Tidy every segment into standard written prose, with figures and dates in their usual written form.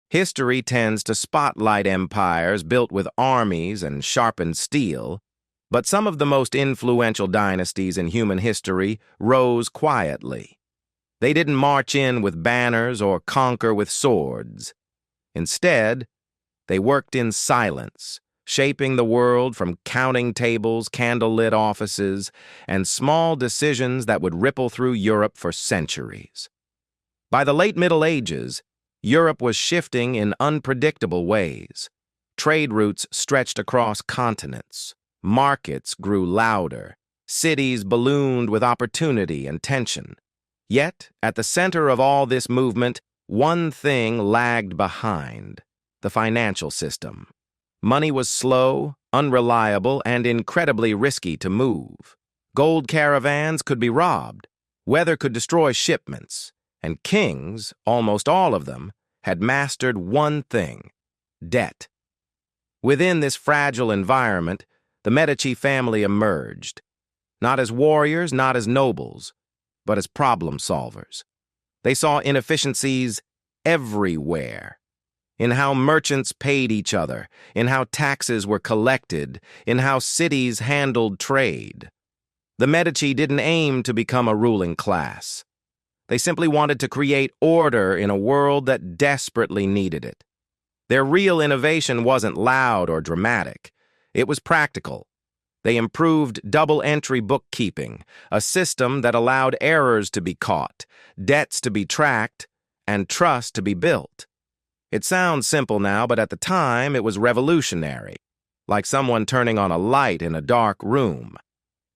History tends to spotlight empires built with armies and sharpened steel, but some of the most influential dynasties in human history rose quietly. They didn't march in with banners or conquer with swords. Instead, they worked in silence, shaping the world from counting tables, candlelit offices, and small decisions that would ripple through Europe for centuries. By the late Middle Ages, Europe was shifting in unpredictable ways. Trade routes stretched across continents. Markets grew louder. Cities ballooned with opportunity and tension. Yet, at the center of all this movement, one thing lagged behind: the financial system. Money was slow, unreliable, and incredibly risky to move. Gold caravans could be robbed. Weather could destroy shipments. And kings, almost all of them, had mastered one thing: debt. Within this fragile environment, the Medici family emerged, not as warriors, not as nobles, but as problem solvers. They saw inefficiencies everywhere: in how merchants paid each other, in how taxes were collected, in how cities handled trade. The Medici didn't aim to become a ruling class. They simply wanted to create order in a world that desperately needed it. Their real innovation wasn't loud or dramatic. It was practical. They improved double-entry bookkeeping, a system that allowed errors to be caught, debts to be tracked, and trust to be built. It sounds simple now, but at the time it was revolutionary, like someone turning on a light in a dark room.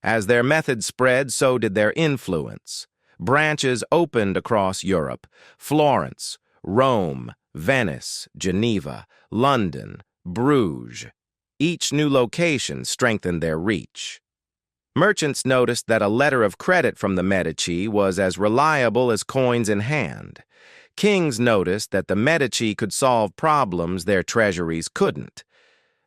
As their method spread, so did their influence. Branches opened across Europe: Florence, Rome, Venice, Geneva, London, Bruges. Each new location strengthened their reach. Merchants noticed that a letter of credit from the Medici was as reliable as coins in hand. Kings noticed that the Medici could solve problems their treasuries couldn't.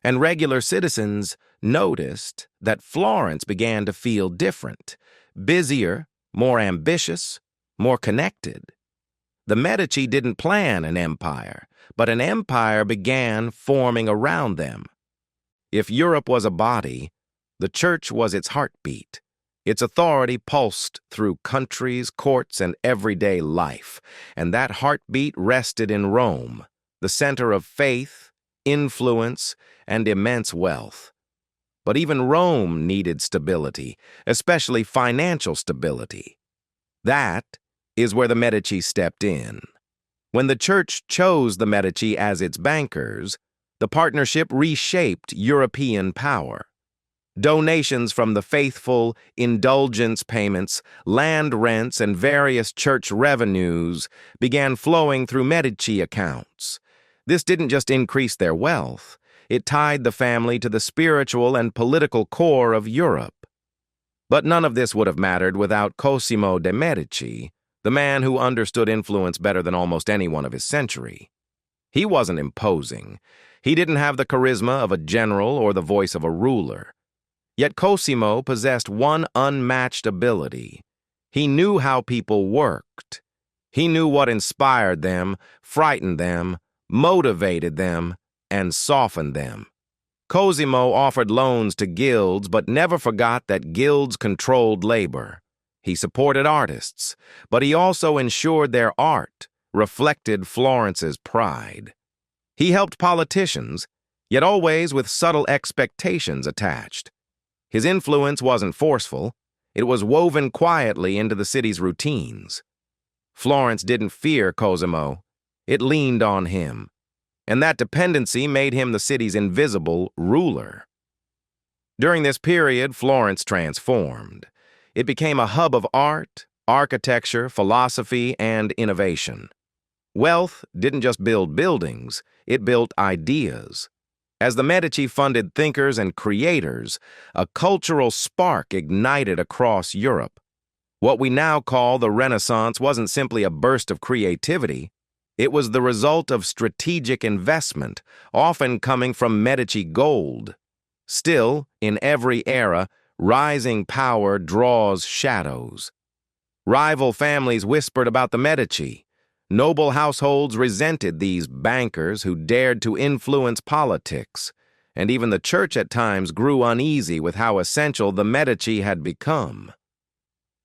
And regular citizens noticed that Florence began to feel different: busier, more ambitious, more connected. The Medici didn't plan an empire, but an empire began forming around them. If Europe was a body, the church was its heartbeat. Its authority pulsed through countries, courts, and everyday life, and that heartbeat rested in Rome, the center of faith, influence, and immense wealth. But even Rome needed stability, especially financial stability. That is where the Medici stepped in. When the church chose the Medici as its bankers, the partnership reshaped European power. Donations from the faithful, indulgence payments, land rents, and various church revenues began flowing through Medici accounts. This didn't just increase their wealth. It tied the family to the spiritual and political core of Europe. But none of this would have mattered without Cosimo de' Medici, the man who understood influence better than almost anyone of his century. He wasn't imposing. He didn't have the charisma of a general or the voice of a ruler. Yet Cosimo possessed one unmatched ability. He knew how people worked. He knew what inspired them, frightened them, motivated them, and softened them. Cosimo offered loans to guilds, but never forgot that guilds controlled labor. He supported artists, but he also ensured their art reflected Florence's pride. He helped politicians, yet always with subtle expectations attached. His influence wasn't forceful. It was woven quietly into the city's routines. Florence didn't fear Cosimo. It leaned on him. And that dependency made him the city's invisible ruler. During this period, Florence transformed. It became a hub of art, architecture, philosophy, and innovation. Wealth didn't just build buildings, it built ideas. As the Medici funded thinkers and creators, a cultural spark ignited across Europe. What we now call the Renaissance wasn't simply a burst of creativity. It was the result of strategic investment, often coming from Medici gold. Still, in every era, rising power draws shadows. Rival families whispered about the Medici. Noble households resented these bankers who dared to influence politics, and even the church at times grew uneasy with how essential the Medici had become.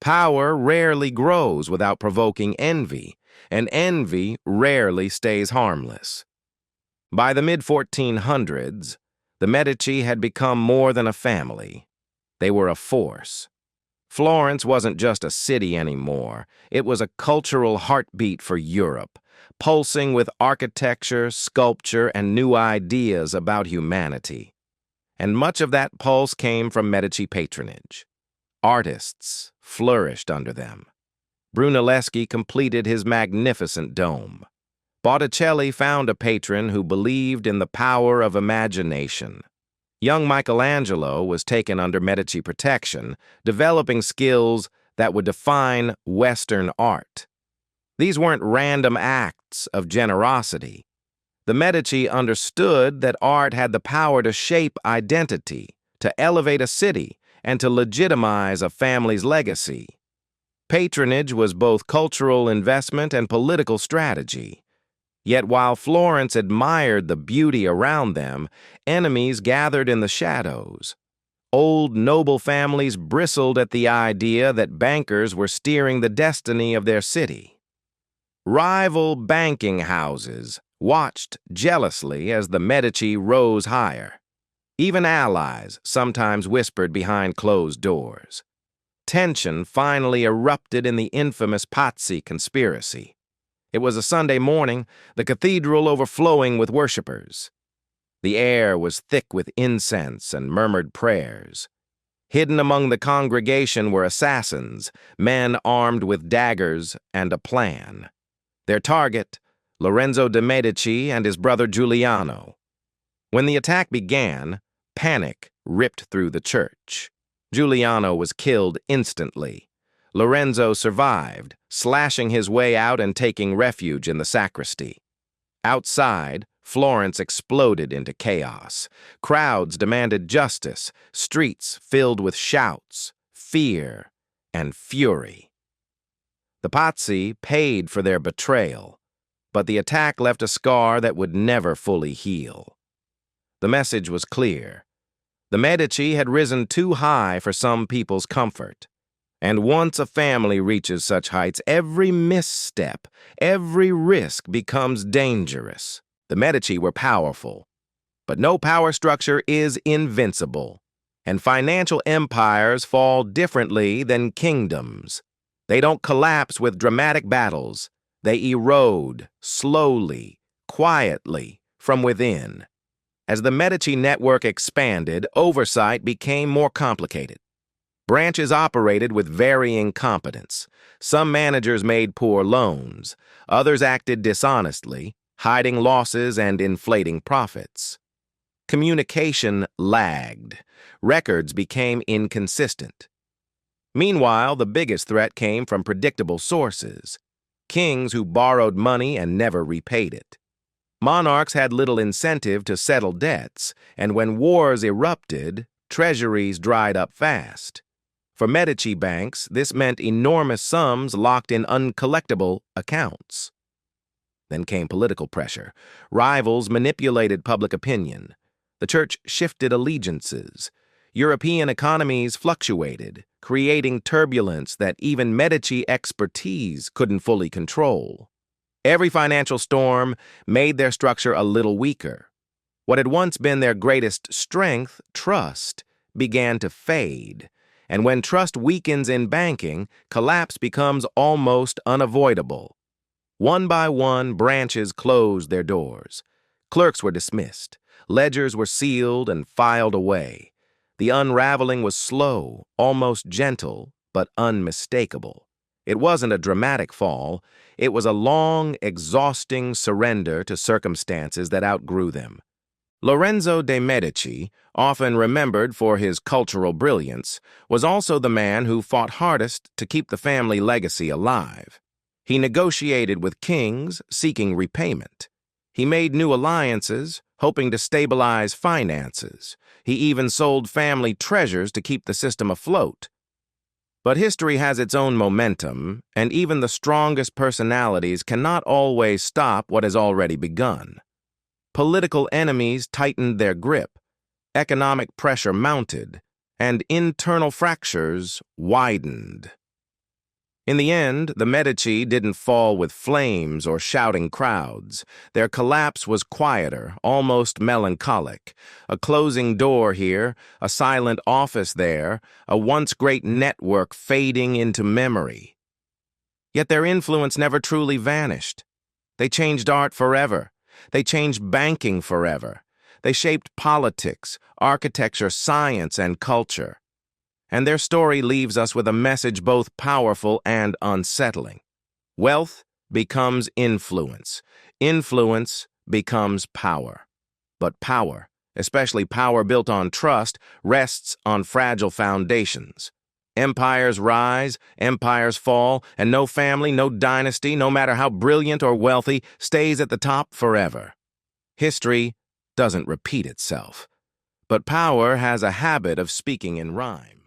Power rarely grows without provoking envy, and envy rarely stays harmless. By the mid-1400s, the Medici had become more than a family. They were a force. Florence wasn't just a city anymore. It was a cultural heartbeat for Europe, pulsing with architecture, sculpture, and new ideas about humanity. And much of that pulse came from Medici patronage. Artists flourished under them. Brunelleschi completed his magnificent dome. Botticelli found a patron who believed in the power of imagination. Young Michelangelo was taken under Medici protection, developing skills that would define Western art. These weren't random acts of generosity. The Medici understood that art had the power to shape identity, to elevate a city, and to legitimize a family's legacy. Patronage was both cultural investment and political strategy. Yet while Florence admired the beauty around them, enemies gathered in the shadows. Old noble families bristled at the idea that bankers were steering the destiny of their city. Rival banking houses watched jealously as the Medici rose higher. Even allies sometimes whispered behind closed doors. Tension finally erupted in the infamous Pazzi conspiracy. It was a Sunday morning, the cathedral overflowing with worshippers. The air was thick with incense and murmured prayers. Hidden among the congregation were assassins, men armed with daggers and a plan. Their target, Lorenzo de' Medici and his brother Giuliano. When the attack began, panic ripped through the church. Giuliano was killed instantly. Lorenzo survived, slashing his way out and taking refuge in the sacristy. Outside, Florence exploded into chaos. Crowds demanded justice, streets filled with shouts, fear, and fury. The Pazzi paid for their betrayal, but the attack left a scar that would never fully heal. The message was clear. The Medici had risen too high for some people's comfort. And once a family reaches such heights, every misstep, every risk becomes dangerous. The Medici were powerful, but no power structure is invincible, and financial empires fall differently than kingdoms. They don't collapse with dramatic battles. They erode slowly, quietly, from within. As the Medici network expanded, oversight became more complicated. Branches operated with varying competence. Some managers made poor loans. Others acted dishonestly, hiding losses and inflating profits. Communication lagged. Records became inconsistent. Meanwhile, the biggest threat came from predictable sources. Kings who borrowed money and never repaid it. Monarchs had little incentive to settle debts, and when wars erupted, treasuries dried up fast. For Medici banks, this meant enormous sums locked in uncollectible accounts. Then came political pressure. Rivals manipulated public opinion. The church shifted allegiances. European economies fluctuated, creating turbulence that even Medici expertise couldn't fully control. Every financial storm made their structure a little weaker. What had once been their greatest strength, trust, began to fade. And when trust weakens in banking, collapse becomes almost unavoidable. One by one, branches closed their doors. Clerks were dismissed. Ledgers were sealed and filed away. The unraveling was slow, almost gentle, but unmistakable. It wasn't a dramatic fall. It was a long, exhausting surrender to circumstances that outgrew them. Lorenzo de' Medici, often remembered for his cultural brilliance, was also the man who fought hardest to keep the family legacy alive. He negotiated with kings, seeking repayment. He made new alliances, hoping to stabilize finances. He even sold family treasures to keep the system afloat. But history has its own momentum, and even the strongest personalities cannot always stop what has already begun. Political enemies tightened their grip, economic pressure mounted, and internal fractures widened. In the end, the Medici didn't fall with flames or shouting crowds. Their collapse was quieter, almost melancholic. A closing door here, a silent office there, a once great network fading into memory. Yet their influence never truly vanished. They changed art forever. They changed banking forever. They shaped politics, architecture, science, and culture. And their story leaves us with a message both powerful and unsettling. Wealth becomes influence. Influence becomes power. But power, especially power built on trust, rests on fragile foundations. Empires rise, empires fall, and no family, no dynasty, no matter how brilliant or wealthy, stays at the top forever. History doesn't repeat itself, but power has a habit of speaking in rhyme.